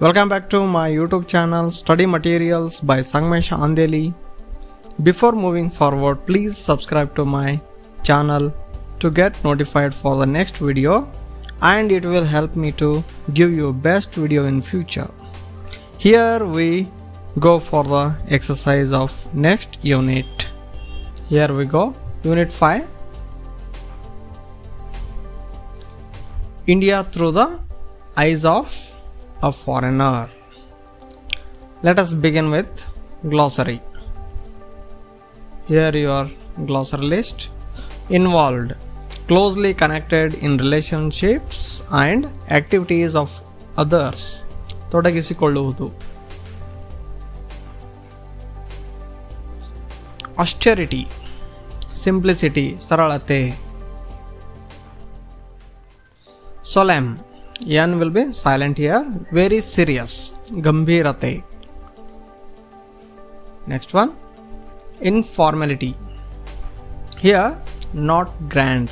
Welcome back to my YouTube channel Study Materials by Sangesh Andeli. Before moving forward, please subscribe to my channel to get notified for the next video, and it will help me to give you best video in future. Here we go for the exercise of next unit. Here we go, unit 5. India through the eyes of a foreigner. Let us begin with glossary. Here your glossary list. Involved, closely connected in relationships and activities of others. ತೊಡಗಿಸಿಕೊಳ್ಳುವುದು. Austerity, simplicity, ಸರಳತೆ. Solemn, N will be silent here. Very serious, ಗಂಭೀರತೆ. Next one, informality. Here, not grand.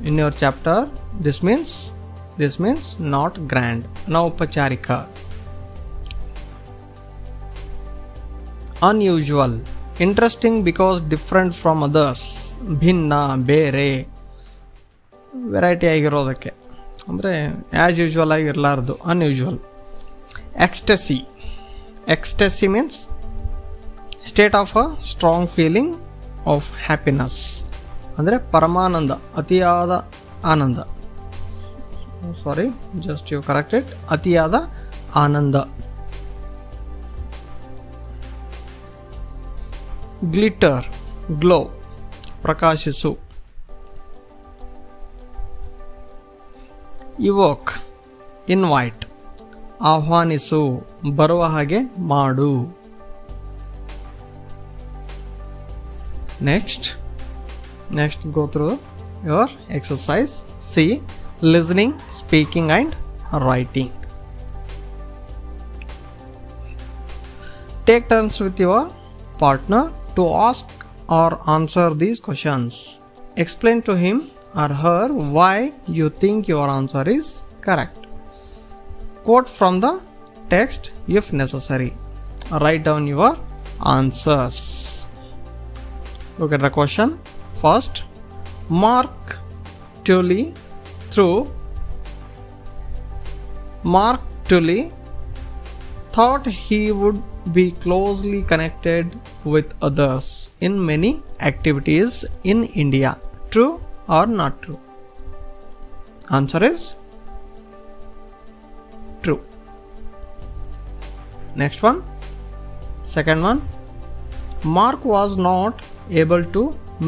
In your chapter, this means not grand. Naupacharika. Unusual, interesting because different from others. ಭಿನ್ನ, ಬೇರೆ, variety ಆಗಿರೋದಕ್ಕೆ, ಅಂದರೆ as usual ಆಗಿ ಇರಲಾರ್ದು, unusual. Ecstasy, ecstasy means state of a strong feeling of happiness, ಅಂದರೆ ಪರಮಾನಂದ, ಅತಿಯಾದ ಆನಂದ. Sorry, just you correct it, ಅತಿಯಾದ ಆನಂದ. ಗ್ಲಿಟರ್, ಗ್ಲೋ, ಪ್ರಕಾಶಿಸು. ಇವೋಕ್, ಇನ್ವೈಟ್, ಆಹ್ವಾನಿಸು, ಬರುವ ಹಾಗೆ ಮಾಡು. Next go through your exercise. See, listening, speaking and writing. Take turns with your partner to ask or answer these questions. Explain to him or her why you think your answer is correct. Quote from the text if necessary. Write down your answers. Look at the question. First, Mark Tully thought he would be closely connected with others in many activities in India. True or not true? Answer is true. Next one. Second one. Mark was not able to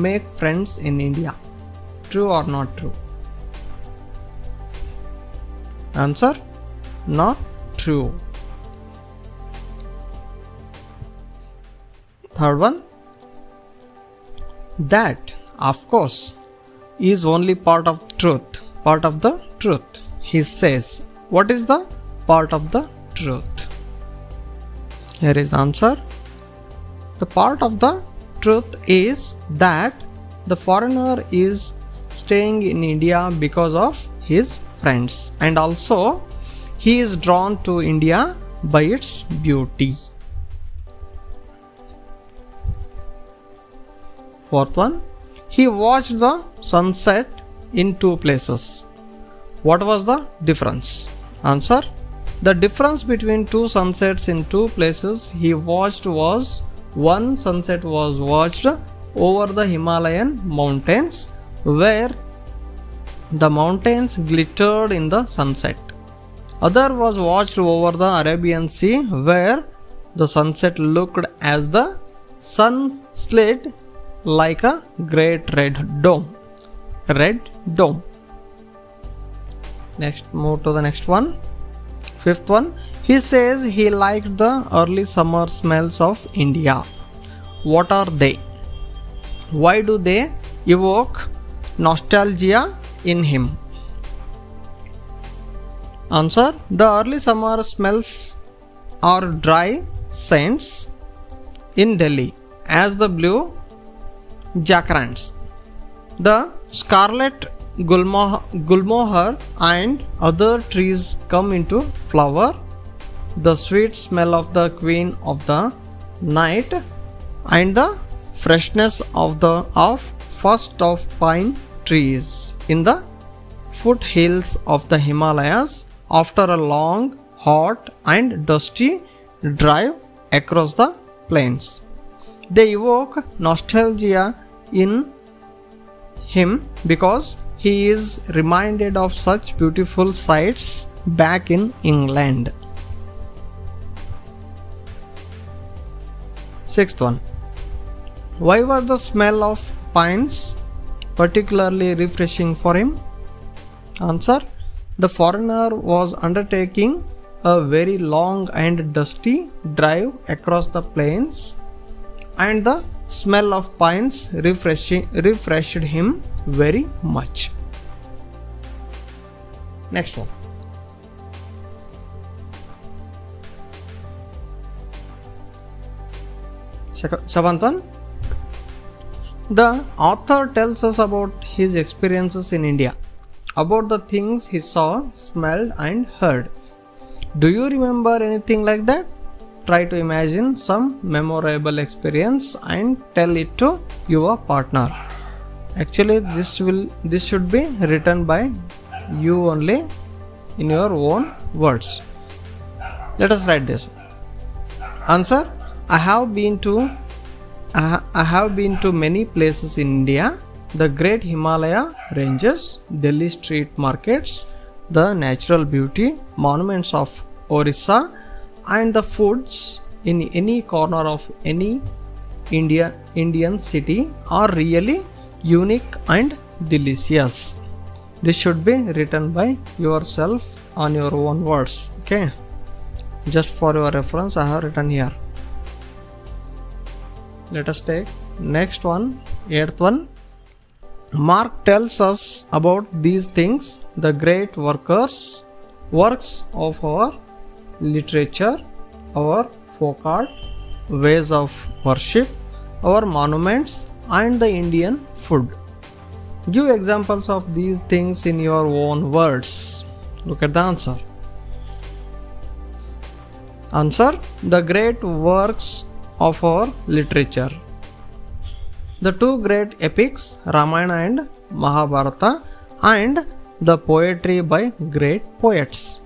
make friends in India. True or not true? Answer, not true. Third one. That, of course, is only part of the truth. He says, what is the part of the truth? Here is the answer. The part of the truth is that the foreigner is staying in India because of his friends, and also he is drawn to India by its beauty. Fourth one. He watched the sunset in two places. What was the difference? Answer. The difference between two sunsets in two places he watched was, one sunset was watched over the Himalayan mountains where the mountains glittered in the sunset. Other was watched over the Arabian Sea where the sunset looked as the sun slid like a great red dome. Next, move to the next one. Fifth one. He says he liked the early summer smells of India. what are they? Why do they evoke nostalgia in him? Answer. The early summer smells are dry scents in Delhi as the blue jacarants, the scarlet gulmohar and other trees come into flower, the sweet smell of the queen of the night and the freshness of first of pine trees in the foothills of the Himalayas after a long, hot and dusty drive across the plains. They evoke nostalgia in him because he is reminded of such beautiful sights back in England. Sixth one. Why was the smell of pines particularly refreshing for him? Answer. The foreigner was undertaking a very long and dusty drive across the plains, and the smell of pines refreshed him very much. Next one. Seventh one. The author tells us about his experiences in India, about the things he saw, smelled and heard. Do you remember anything like that? Try to imagine some memorable experience and tell it to your partner. Actually, this should be written by you only in your own words. Let us write this. Answer. I have been to many places in India, the great Himalaya ranges, Delhi street markets, the natural beauty, monuments of Orissa, and the foods in any corner of any Indian city are really unique and delicious. This should be written by yourself on your own words. Okay. Just for your reference, I have written here. Let us take next one, eighth one. Mark tells us about these things, the great works of our literature, our folk art, ways of worship, our monuments and the Indian food. Give examples of these things in your own words. Look at the answer. Answer. The great works of our literature. The two great epics, Ramayana and Mahabharata, and the poetry by great poets.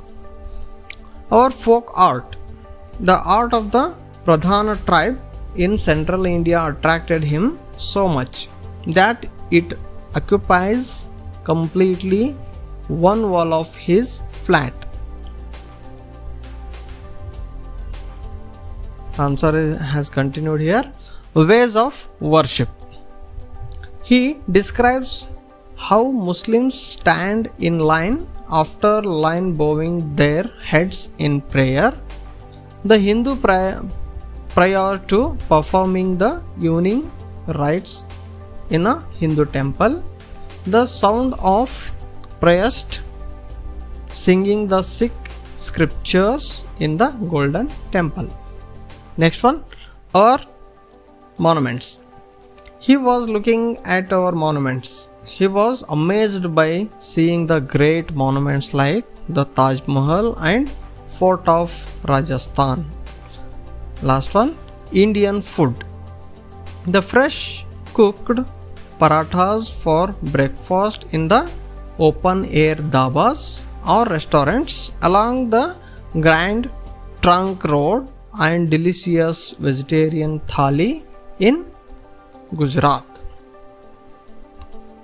Our folk art. The art of the Pradhana tribe in central India attracted him so much that it occupies completely one wall of his flat. Answer has continued here. Ways of worship. He describes how Muslims stand in line after line bowing their heads in prayer. The Hindu prior to performing the evening rites in a Hindu temple. The sound of priest singing the Sikh scriptures in the Golden Temple. Next one, our monuments. He was looking at our monuments. He was amazed by seeing the great monuments like the Taj Mahal and Fort of Rajasthan. Last one, Indian food. The fresh cooked parathas for breakfast in the open air dabas or restaurants along the Grand Trunk Road and delicious vegetarian thali in Gujarat.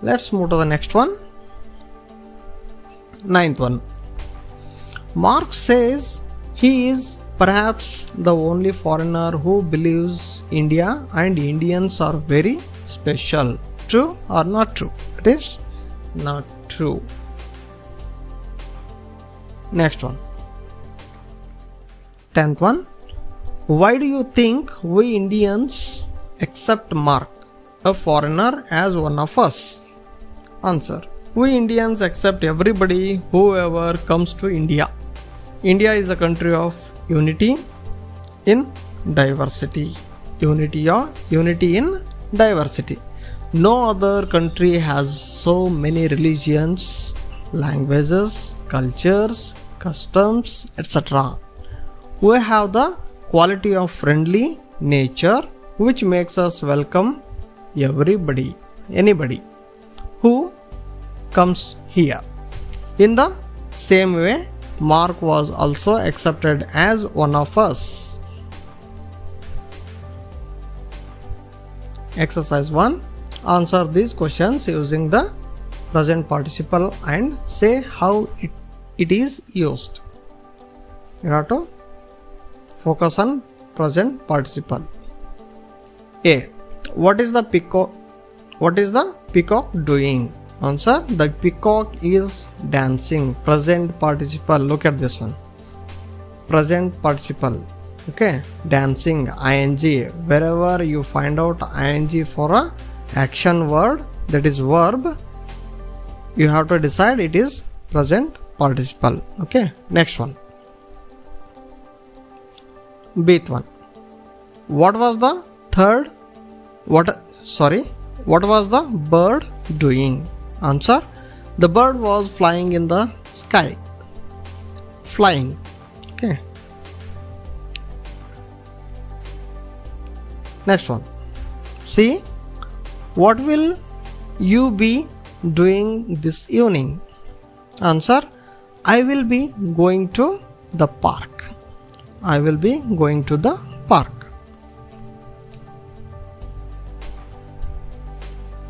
Let's move to the next one. Ninth one. Marx says he is perhaps the only foreigner who believes India and Indians are very special. True or not true? It is not true. Next one. 10th one. Why do you think we Indians accept mark, a foreigner, as one of us? Answer. We Indians accept everybody, whoever comes to India. India is a country of unity in diversity. Unity in diversity. No other country has so many religions, languages, cultures, customs, etc. We have the quality of friendly nature which makes us welcome anybody who comes here. In the same way, Mark was also accepted as one of us. Exercise 1. Answer these questions using the present participle and say how it is used. You have to focus on present participle. A. What is the peacock doing? Answer. The peacock is dancing. Present participle. Look at this one. Present participle. Okay. Dancing. ing. Wherever you find out ing for a action word, that is verb, you have to decide it is present participle. Okay. Next one. Beat 1. What was the bird doing? Answer. The bird was flying in the sky. Flying. Okay. Next one. See, what will you be doing this evening? Answer. I will be going to the park. I will be going to the park.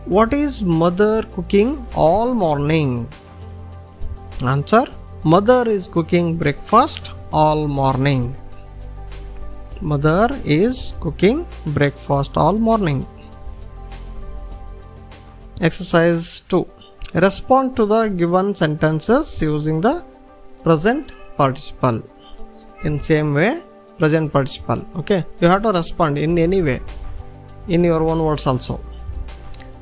What is mother cooking all morning? Answer. Mother is cooking breakfast all morning. Mother is cooking breakfast all morning. Exercise 2. Respond to the given sentences using the present participle. In same way, present participle. Okay. You have to respond in any way, in your own words also.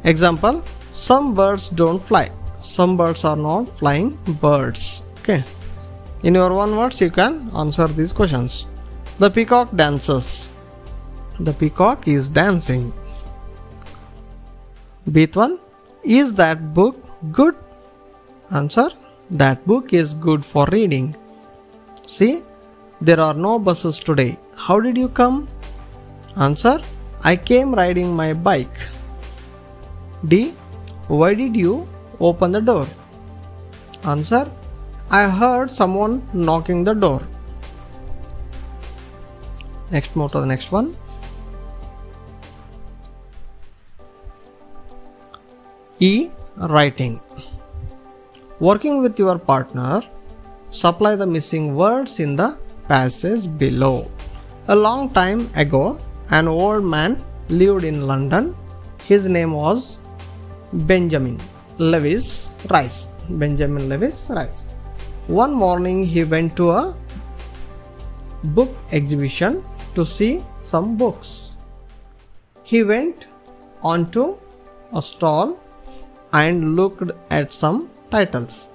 Example. Some birds don't fly. Some birds are not flying birds. Okay. In your own words, you can answer these questions. The peacock dances. The peacock is dancing. Beat 1. Is that book good? Answer. That book is good for reading. See, there are no buses today. How did you come? Answer. I came riding my bike. D. Why did you open the door? Answer. I heard someone knocking the door. Next, move to the next one. E. Writing. Working with your partner, supply the missing words in the passage below. A long time ago, an old man lived in London. His name was Benjamin Lewis Rice. Benjamin Lewis Rice. One morning he went to a book exhibition to see some books. He went onto a stall and looked at some titles.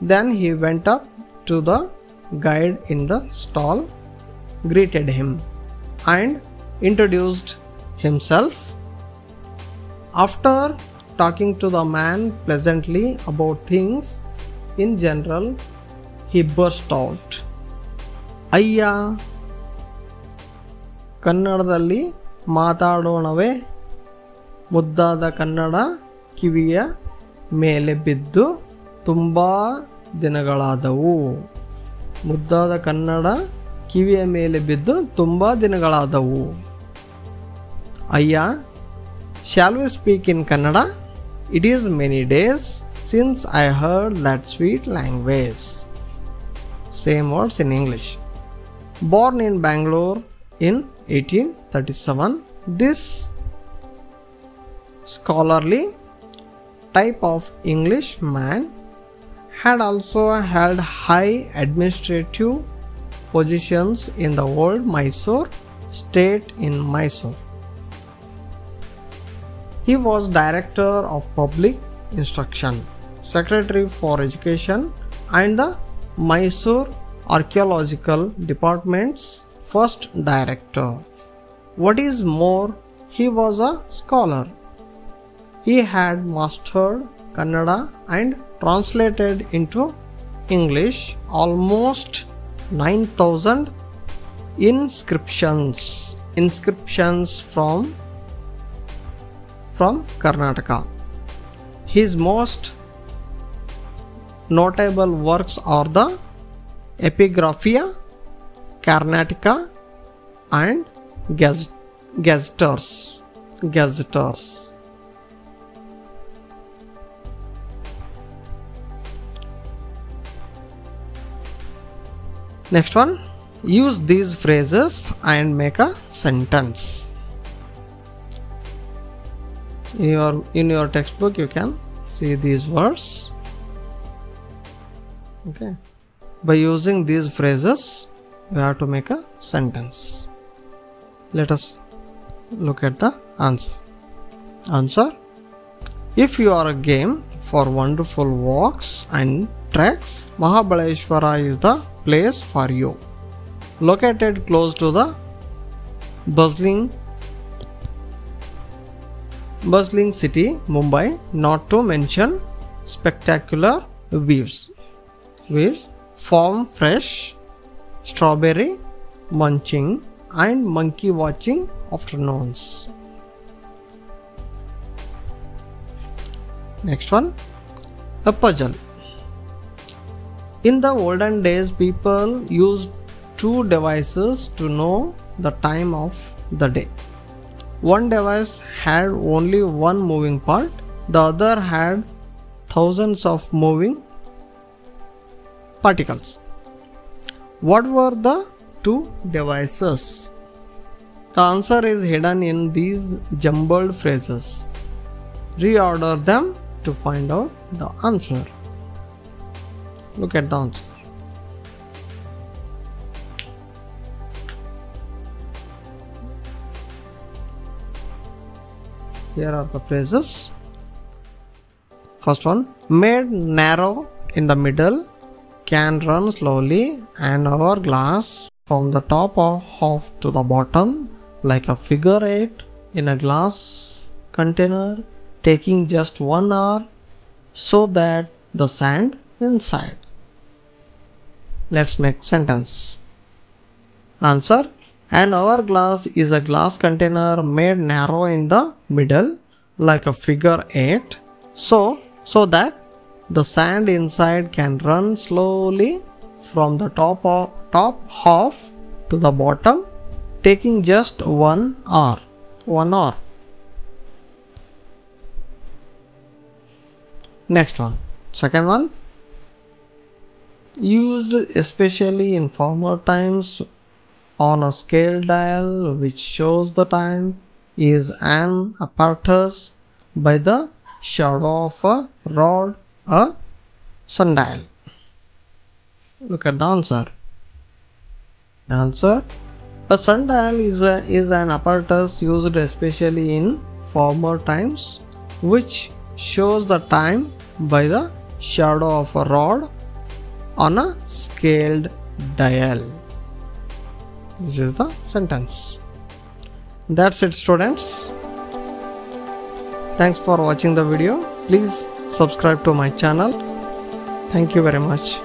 Then he went up to the guide in the stall, greeted him, and introduced himself. After talking to the man pleasantly about things in general, he burst out, ಅಯ್ಯ ಕನ್ನಡದಲ್ಲಿ ಮಾತಾಡೋಣವೇ? ಮುದ್ದಾದ ಕನ್ನಡ ಕಿವಿಯ ಮೇಲೆ ಬಿದ್ದು ತುಂಬ ದಿನಗಳಾದವು. ಮುದ್ದಾದ ಕನ್ನಡ ಕಿವಿಯ ಮೇಲೆ ಬಿದ್ದು ತುಂಬ ದಿನಗಳಾದವು. ಅಯ್ಯ, shall we speak in Kannada? It is many days since I heard that sweet language. Same words in English. Born in Bangalore in 1837, this scholarly type of English man had also held high administrative positions in the old Mysore state in Mysore. He was Director of Public Instruction, Secretary for Education, and the Mysore Archaeological Department's first director. What is more, he was a scholar. He had mastered Kannada and translated into English almost 9,000 inscriptions from Karnataka. His most notable works are the Epigraphia, Carnatica, and Gazeters. Next one, use these phrases and make a sentence. In your textbook you can see these words. Okay. By using these phrases, we have to make a sentence. Let us look at the answer. Answer: if you are a game for wonderful walks and treks, Mahabaleshwara is the place for you. Located close to the bustling city Mumbai, not to mention spectacular views. Farm fresh strawberry munching and monkey watching afternoons. Next one, a puzzle. In the olden days, people used two devices to know the time of the day. One device had only one moving part, the other had thousands of moving particles. What were the two devices? The answer is hidden in these jumbled phrases. Reorder them to find out the answer. Look at the answer. Here are the phrases. First one, made narrow in the middle, can run slowly, an hourglass from the top half to the bottom, like a figure 8 in a glass container, taking just 1 hour, so that the sand inside. Let's make sentence. Answer: an hourglass is a glass container made narrow in the middle, like a figure 8, so that the sand inside can run slowly from the top half to the bottom, taking just 1 hour. 1 hour. Next one. Second one. Used especially in former times on a scale dial which shows the time, is an apparatus by the shadow of a rod, a sundial. Look at the answer. The answer: a sundial is an apparatus used especially in former times which shows the time by the shadow of a rod on a scaled dial. This is the sentence. That's it, students. Thanks for watching the video. Please subscribe to my channel. Thank you very much.